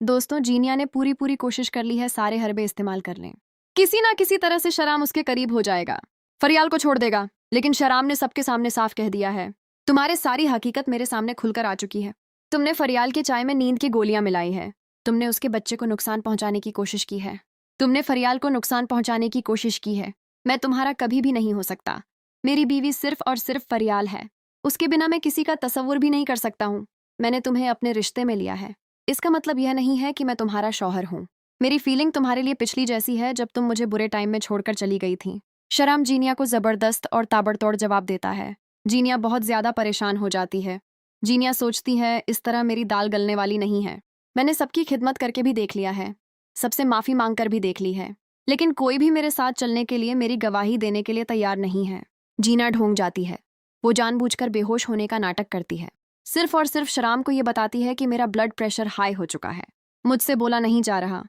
दोस्तों, जीनिया ने पूरी पूरी कोशिश कर ली है सारे हरबे इस्तेमाल कर लें। किसी ना किसी तरह से शराम उसके करीब हो जाएगा, फरियाल को छोड़ देगा। लेकिन शराम ने सबके सामने साफ कह दिया है, तुम्हारे सारी हकीकत मेरे सामने खुलकर आ चुकी है। तुमने फरियाल की चाय में नींद की गोलियां मिलाई है। तुमने उसके बच्चे को नुकसान पहुंचाने की कोशिश की है। तुमने फरियाल को नुकसान पहुंचाने की कोशिश की है। मैं तुम्हारा कभी भी नहीं हो सकता। मेरी बीवी सिर्फ और सिर्फ फरियाल है। उसके बिना मैं किसी का तसव्वुर भी नहीं कर सकता हूँ। मैंने तुम्हें अपने रिश्ते में लिया है। इसका मतलब यह नहीं है कि मैं तुम्हारा शौहर हूँ। मेरी फीलिंग तुम्हारे लिए पिछली जैसी है जब तुम मुझे बुरे टाइम में छोड़कर चली गई थी। शराम जीनिया को जबरदस्त और ताबड़तोड़ जवाब देता है। जीनिया बहुत ज्यादा परेशान हो जाती है। जीनिया सोचती है, इस तरह मेरी दाल गलने वाली नहीं है। मैंने सबकी खिदमत करके भी देख लिया है, सबसे माफी मांगकर भी देख ली है, लेकिन कोई भी मेरे साथ चलने के लिए, मेरी गवाही देने के लिए तैयार नहीं है। जीना ढोंग जाती है। वो जानबूझकर बेहोश होने का नाटक करती है। सिर्फ और सिर्फ शराम को ये बताती है कि मेरा ब्लड प्रेशर हाई हो चुका है, मुझसे बोला नहीं जा रहा,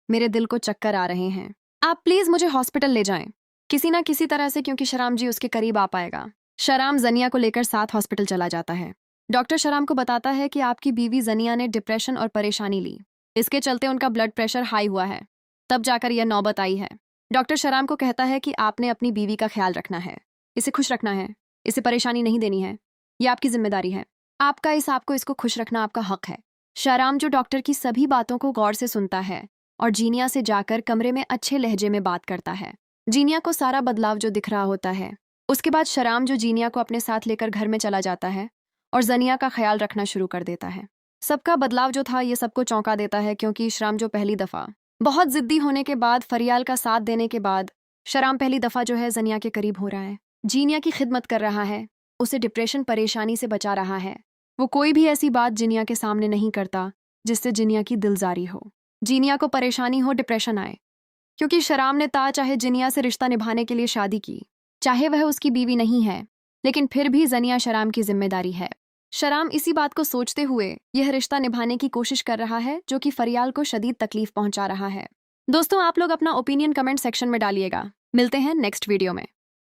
मेरे दिल को चक्कर आ रहे हैं, आप प्लीज मुझे हॉस्पिटल ले जाएं किसी ना किसी तरह से, क्योंकि शराम जी उसके करीब आ पाएगा। शराम जनिया को लेकर साथ हॉस्पिटल चला जाता है। डॉक्टर शराम को बताता है कि आपकी बीवी जनिया ने डिप्रेशन और परेशानी ली, इसके चलते उनका ब्लड प्रेशर हाई हुआ है। तब जाकर यह नौबत आई है। डॉक्टर शराम को कहता है कि आपने अपनी बीवी का ख्याल रखना है, इसे खुश रखना है, इसे परेशानी नहीं देनी है, यह आपकी जिम्मेदारी है। आपको इसको खुश रखना आपका हक है। शराम जो डॉक्टर की सभी बातों को गौर से सुनता है और जीनिया से जाकर कमरे में अच्छे लहजे में बात करता है। जीनिया को सारा बदलाव जो दिख रहा होता है। उसके बाद शराम जो जीनिया को अपने साथ लेकर घर में चला जाता है और जनिया का ख्याल रखना शुरू कर देता है। सबका बदलाव जो था ये सबको चौंका देता है, क्योंकि शराम जो पहली दफा बहुत जिद्दी होने के बाद, फरियाल का साथ देने के बाद, शराम पहली दफा जो है जनिया के करीब हो रहा है, जीनिया की खिदमत कर रहा है, उसे डिप्रेशन परेशानी से बचा रहा है। वो कोई भी ऐसी बात जिनिया के सामने नहीं करता जिससे जिनिया की दिलजारी हो, जीनिया को परेशानी हो, डिप्रेशन आए। क्योंकि शराम ने चाहे जिनिया से रिश्ता निभाने के लिए शादी की, चाहे वह उसकी बीवी नहीं है, लेकिन फिर भी जनिया शराम की जिम्मेदारी है। शराम इसी बात को सोचते हुए यह रिश्ता निभाने की कोशिश कर रहा है जो कि फरियाल को शदीद तकलीफ पहुंचा रहा है। दोस्तों, आप लोग अपना ओपिनियन कमेंट सेक्शन में डालिएगा। मिलते हैं नेक्स्ट वीडियो में।